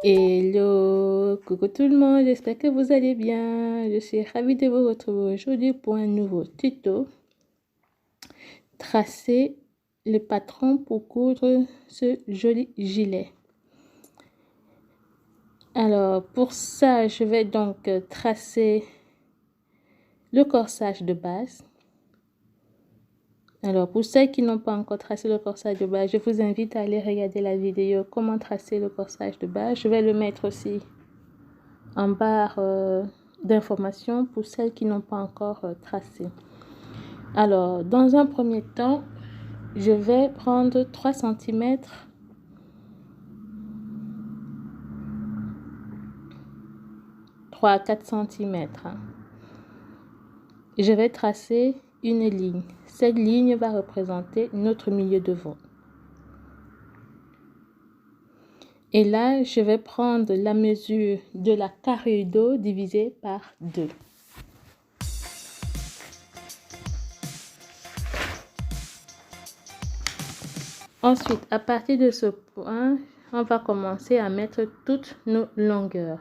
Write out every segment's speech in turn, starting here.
Hello, coucou tout le monde, j'espère que vous allez bien. Je suis ravie de vous retrouver aujourd'hui pour un nouveau tuto. Tracer le patron pour coudre ce joli gilet. Alors pour ça, je vais donc tracer le corsage de base. Alors pour ceux qui n'ont pas encore tracé le corsage de base, je vous invite à aller regarder la vidéo comment tracer le corsage de base. Je vais le mettre aussi en barre d'informations pour celles qui n'ont pas encore tracé. Alors dans un premier temps, je vais prendre 3 cm 3 à 4 cm. Je vais tracer une ligne. Cette ligne va représenter notre milieu de veau. Et là, je vais prendre la mesure de la carrure d'eau divisée par 2. Ensuite, à partir de ce point, on va commencer à mettre toutes nos longueurs.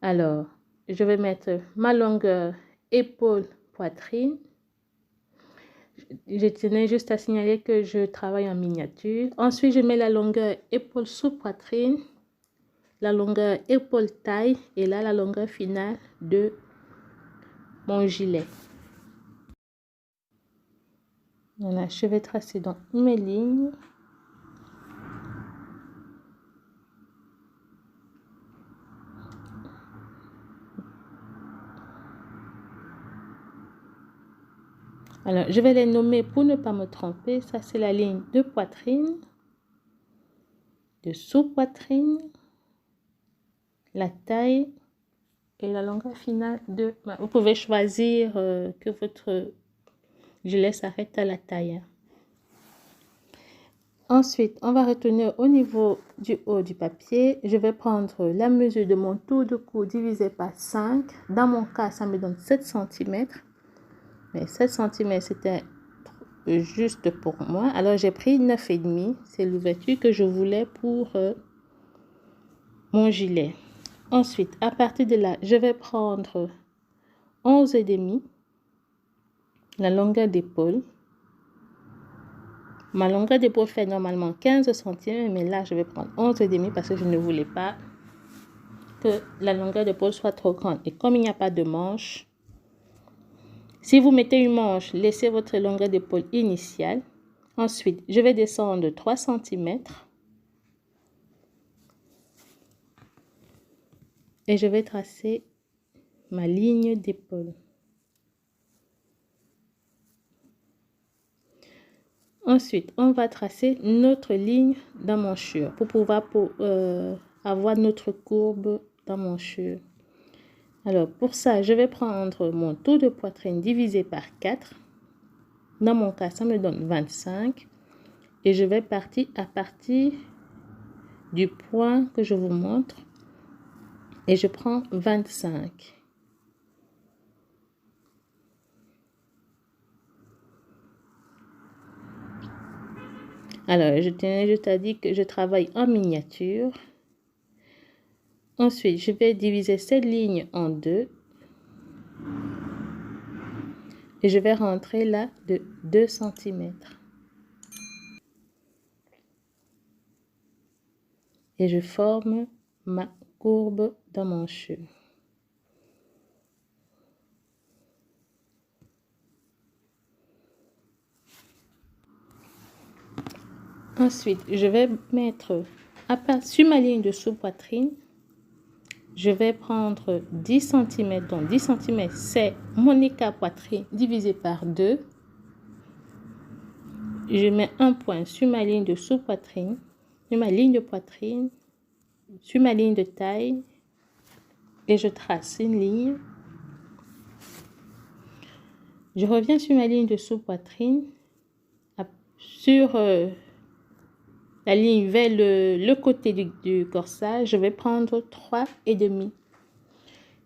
Alors, je vais mettre ma longueur épaule-poitrine. Je tenais juste à signaler que je travaille en miniature. Ensuite, je mets la longueur épaule sous poitrine, la longueur épaule taille et là la longueur finale de mon gilet. Voilà, je vais tracer donc mes lignes. Alors, je vais les nommer pour ne pas me tromper. Ça, c'est la ligne de poitrine, de sous-poitrine, la taille et la longueur finale de... Vous pouvez choisir que votre gilet s'arrête à la taille. Ensuite, on va retourner au niveau du haut du papier. Je vais prendre la mesure de mon tour de cou divisé par 5. Dans mon cas, ça me donne 7 cm. Mais 7 cm, c'était juste pour moi. Alors, j'ai pris 9,5. C'est l'ouverture que je voulais pour mon gilet. Ensuite, à partir de là, je vais prendre 11,5. La longueur d'épaule. Ma longueur d'épaule fait normalement 15 cm, mais là, je vais prendre 11,5 parce que je ne voulais pas que la longueur d'épaule soit trop grande. Et comme il n'y a pas de manche, si vous mettez une manche, laissez votre longueur d'épaule initiale. Ensuite, je vais descendre de 3 cm et je vais tracer ma ligne d'épaule. Ensuite, on va tracer notre ligne d'emmanchure pour pouvoir avoir notre courbe d'emmanchure. Alors, pour ça, je vais prendre mon tour de poitrine divisé par 4. Dans mon cas, ça me donne 25. Et je vais partir à partir du point que je vous montre. Et je prends 25. Alors, je tenais juste à dire que je travaille en miniature. Ensuite, je vais diviser cette ligne en 2. Et je vais rentrer là de 2 cm. Et je forme ma courbe d'emmanchure. Ensuite, je vais mettre sur ma ligne de sous-poitrine, je vais prendre 10 cm. Donc 10 cm, c'est mon écart poitrine divisé par 2. Je mets un point sur ma ligne de sous-poitrine, sur ma ligne de poitrine, sur ma ligne de taille et je trace une ligne. Je reviens sur ma ligne de sous-poitrine, sur la ligne vers le côté du corsage, je vais prendre 3,5.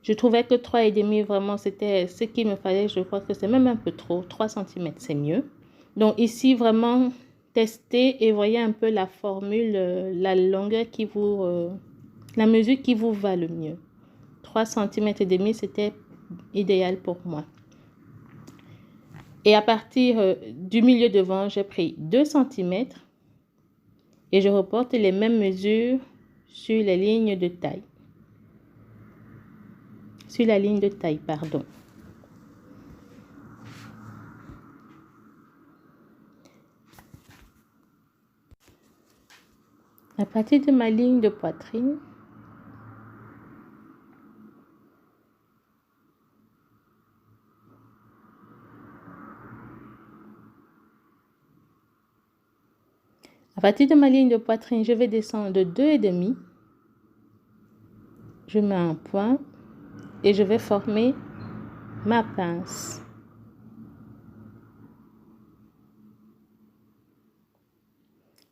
Je trouvais que 3,5 vraiment c'était ce qu'il me fallait. Je crois que c'est même un peu trop. 3 cm c'est mieux. Donc ici vraiment tester et voyez un peu la formule, la longueur qui vous, la mesure qui vous va le mieux. 3,5 cm, c'était idéal pour moi. Et à partir du milieu devant, j'ai pris 2 cm et je reporte les mêmes mesures sur les lignes de taille. Sur la ligne de taille, pardon. À partir de ma ligne de poitrine, je vais descendre de 2,5. Je mets un point et je vais former ma pince.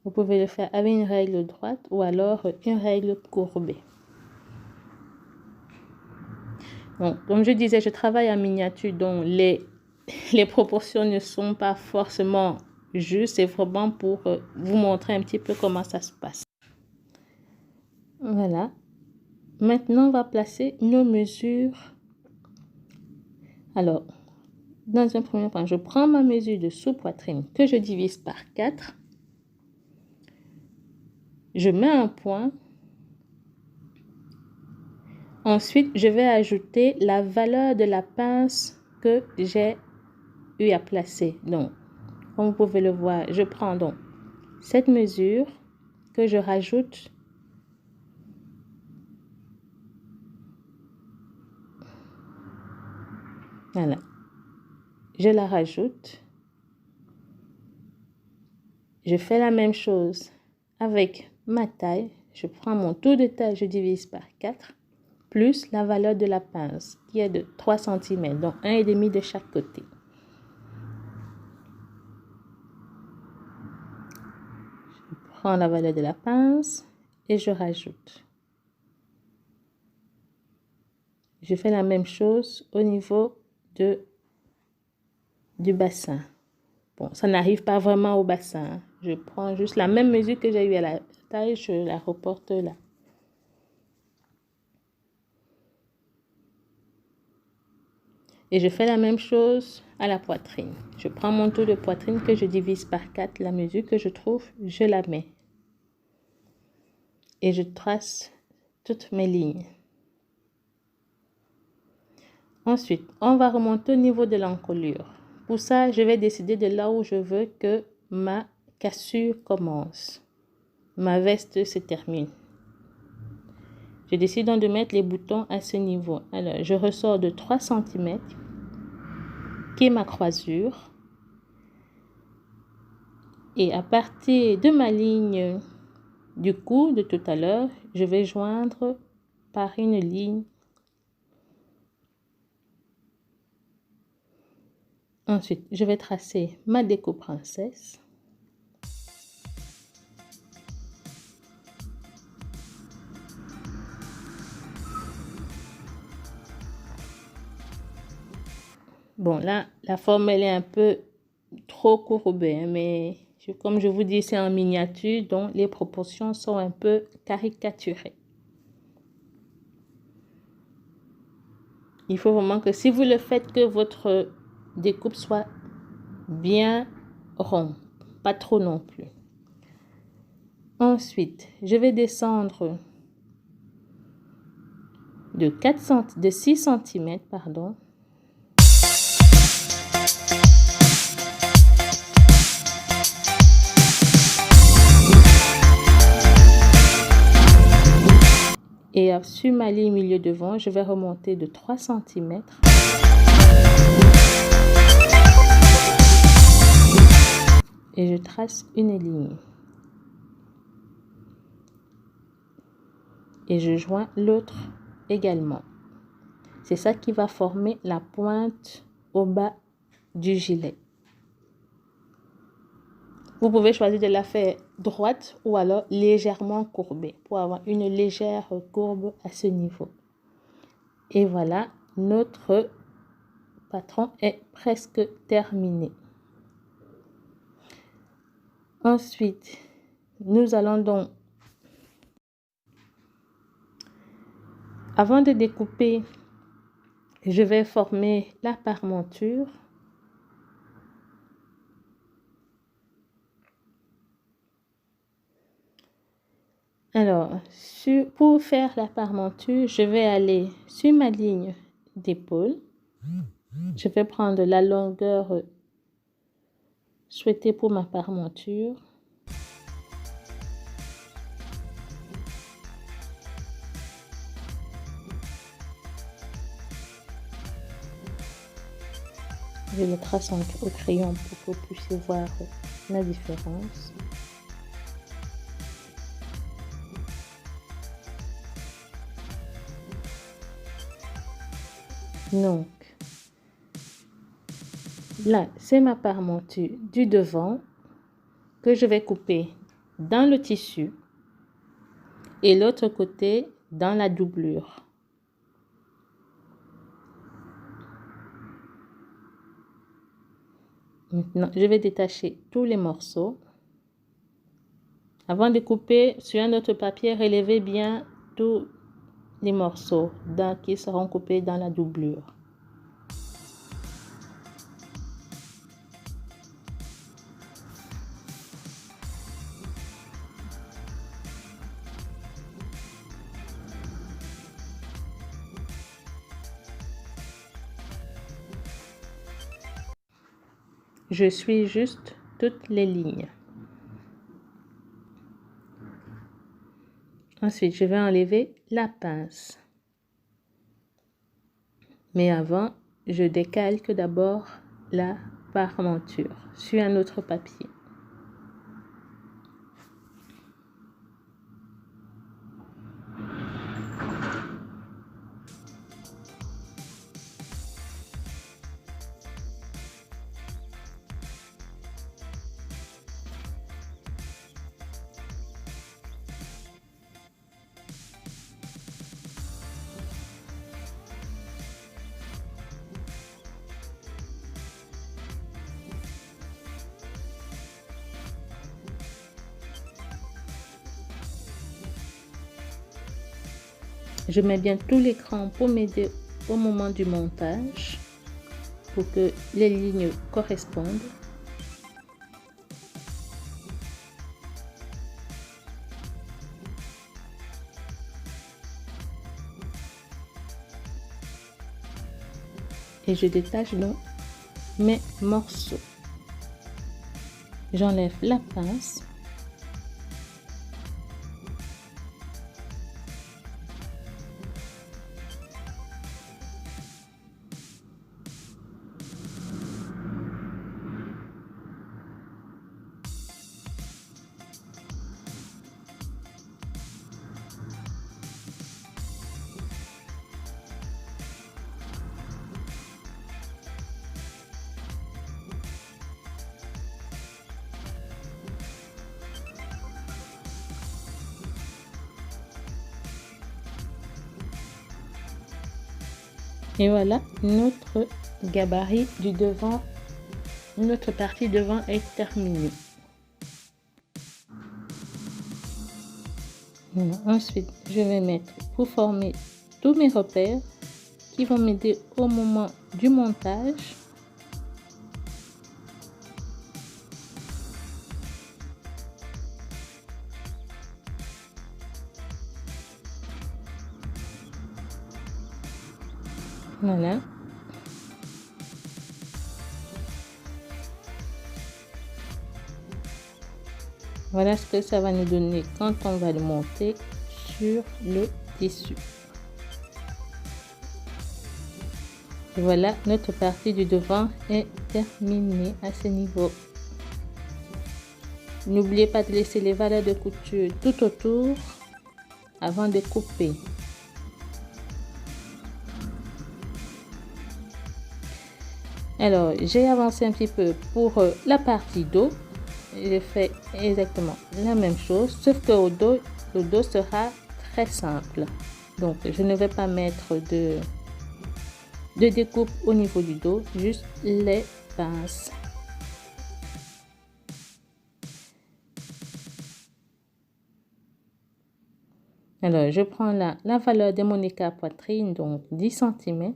Vous pouvez le faire avec une règle droite ou alors une règle courbée. Bon, comme je disais, je travaille en miniature, donc les proportions ne sont pas forcément justes. C'est vraiment pour vous montrer un petit peu comment ça se passe. Voilà. Maintenant, on va placer nos mesures. Alors, dans un premier point, je prends ma mesure de sous-poitrine que je divise par 4. Je mets un point. Ensuite, je vais ajouter la valeur de la pince que j'ai eu à placer. Donc, comme vous pouvez le voir, je prends donc cette mesure que je rajoute. Voilà. Je la rajoute. Je fais la même chose avec ma taille. Je prends mon tour de taille, je divise par 4. Plus la valeur de la pince qui est de 3 cm, donc 1,5 de chaque côté. Je prends la valeur de la pince et je rajoute. Je fais la même chose au niveau du bassin. Bon, ça n'arrive pas vraiment au bassin. Je prends juste la même mesure que j'ai eu à la taille, je la reporte là. Et je fais la même chose à la poitrine. Je prends mon tour de poitrine que je divise par 4. La mesure que je trouve, je la mets. Et je trace toutes mes lignes. Ensuite, on va remonter au niveau de l'encolure. Pour ça, je vais décider de là où je veux que ma cassure commence. Ma veste se termine. Je décide donc de mettre les boutons à ce niveau. Alors, je ressors de 3 cm, qui est ma croisure. Et à partir de ma ligne du cou de tout à l'heure, je vais joindre par une ligne. Ensuite, je vais tracer ma découpe princesse. Bon, là, la forme, elle est un peu trop courbée, hein, mais comme je vous dis, c'est en miniature, donc les proportions sont un peu caricaturées. Il faut vraiment que si vous le faites, que votre découpe soit bien ronde, pas trop non plus. Ensuite, je vais descendre de 6 cm, pardon. Et sur ma ligne milieu devant, je vais remonter de 3 cm. Et je trace une ligne. Et je joins l'autre également. C'est ça qui va former la pointe au bas du gilet. Vous pouvez choisir de la faire droite ou alors légèrement courbée pour avoir une légère courbe à ce niveau. Et voilà, notre patron est presque terminé. Ensuite, nous allons donc, avant de découper, je vais former la parementure. Alors, pour faire la parementure, je vais aller sur ma ligne d'épaule. Je vais prendre la longueur souhaitée pour ma parementure. Je le trace au crayon pour que vous puissiez voir la différence. Donc, là, c'est ma parementure du devant que je vais couper dans le tissu et l'autre côté dans la doublure. Maintenant, je vais détacher tous les morceaux. Avant de couper sur un autre papier, relevez bien tous les morceaux qui seront coupés dans la doublure. Je suis juste toutes les lignes. Ensuite, je vais enlever la pince. Mais avant, je décalque d'abord la parementure sur un autre papier. Je mets bien tout l'écran pour m'aider au moment du montage, pour que les lignes correspondent. Et je détache donc mes morceaux. J'enlève la pince. Et voilà, notre gabarit du devant, notre partie devant est terminée. Voilà. Ensuite, je vais mettre pour former tous mes repères qui vont m'aider au moment du montage. Voilà. Voilà ce que ça va nous donner quand on va le monter sur le tissu. Et voilà, notre partie du devant est terminée à ce niveau. N'oubliez pas de laisser les valeurs de couture tout autour avant de couper. Alors, j'ai avancé un petit peu pour la partie dos. J'ai fait exactement la même chose, sauf que au dos, le dos sera très simple. Donc, je ne vais pas mettre de découpe au niveau du dos, juste les pinces. Alors, je prends la valeur de mon écart poitrine, donc 10 cm.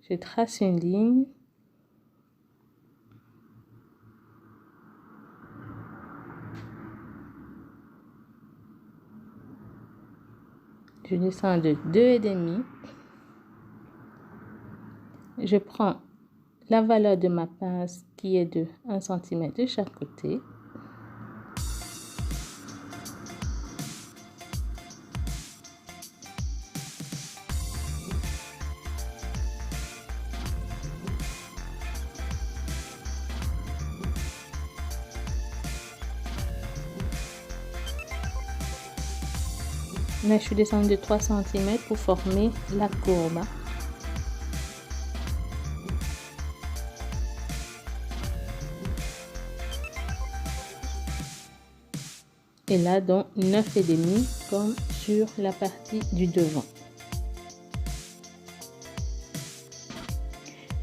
Je trace une ligne. Je descends de 2,5. Je prends la valeur de ma pince qui est de 1 cm de chaque côté. Là, je suis descendue de 3 cm pour former la courbe. Et là, donc 9,5 comme sur la partie du devant.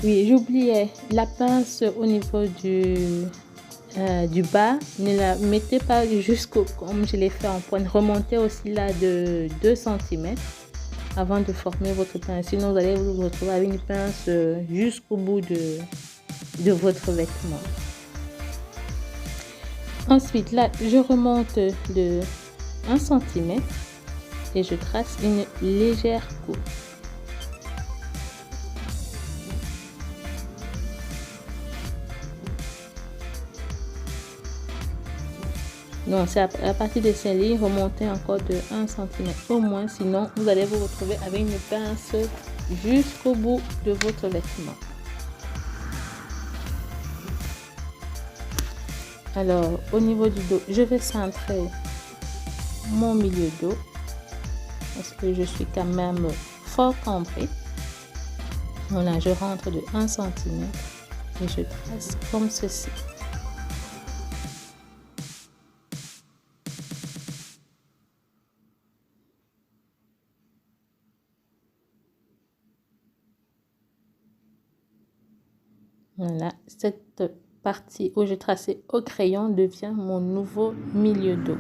Oui, j'oubliais la pince au niveau du bas, ne la mettez pas jusqu'au, comme je l'ai fait en pointe, remontez aussi là de 2 cm avant de former votre pince, sinon vous allez vous retrouver avec une pince jusqu'au bout de votre vêtement. Ensuite là, je remonte de 1 cm et je trace une légère coupe. Donc, c'est à partir de ces lignes, remontez encore de 1 cm au moins, sinon vous allez vous retrouver avec une pince jusqu'au bout de votre vêtement. Alors, au niveau du dos, je vais centrer mon milieu dos parce que je suis quand même fort cambrée. Voilà, je rentre de 1 cm et je trace comme ceci. Voilà, cette partie où j'ai tracé au crayon devient mon nouveau milieu dos.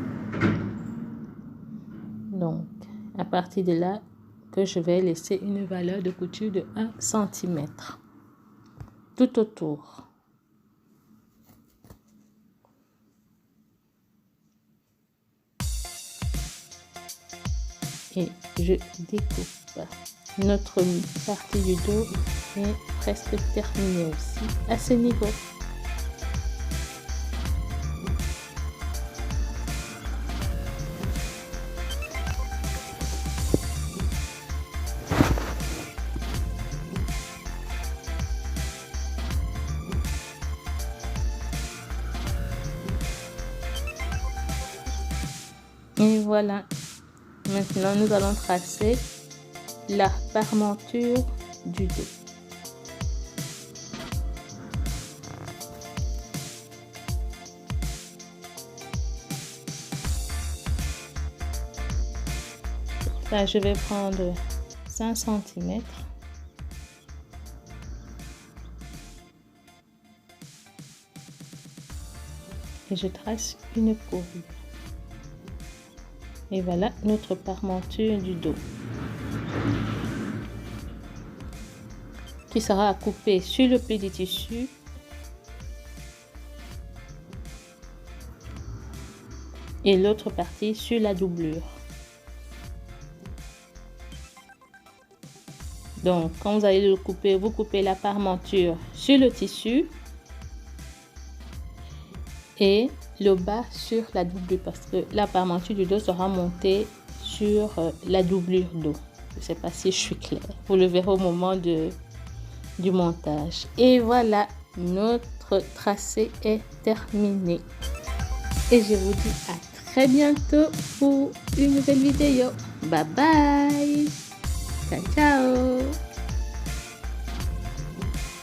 Donc, à partir de là, que je vais laisser une valeur de couture de 1 cm tout autour. Et je découpe. Notre partie du dos est presque terminée aussi à ce niveau. Et voilà, maintenant nous allons tracer la parmenture du dos. Là, je vais prendre 5 cm. Et je trace une courbe. Et voilà notre parmenture du dos qui sera à couper sur le pli du tissu et l'autre partie sur la doublure. Donc, quand vous allez le couper, vous coupez la parmenture sur le tissu et le bas sur la doublure parce que la parmenture du dos sera montée sur la doublure dos. Je ne sais pas si je suis claire. Vous le verrez au moment du montage. Et voilà, notre tracé est terminé. Et je vous dis à très bientôt pour une nouvelle vidéo. Bye bye. Ciao, ciao.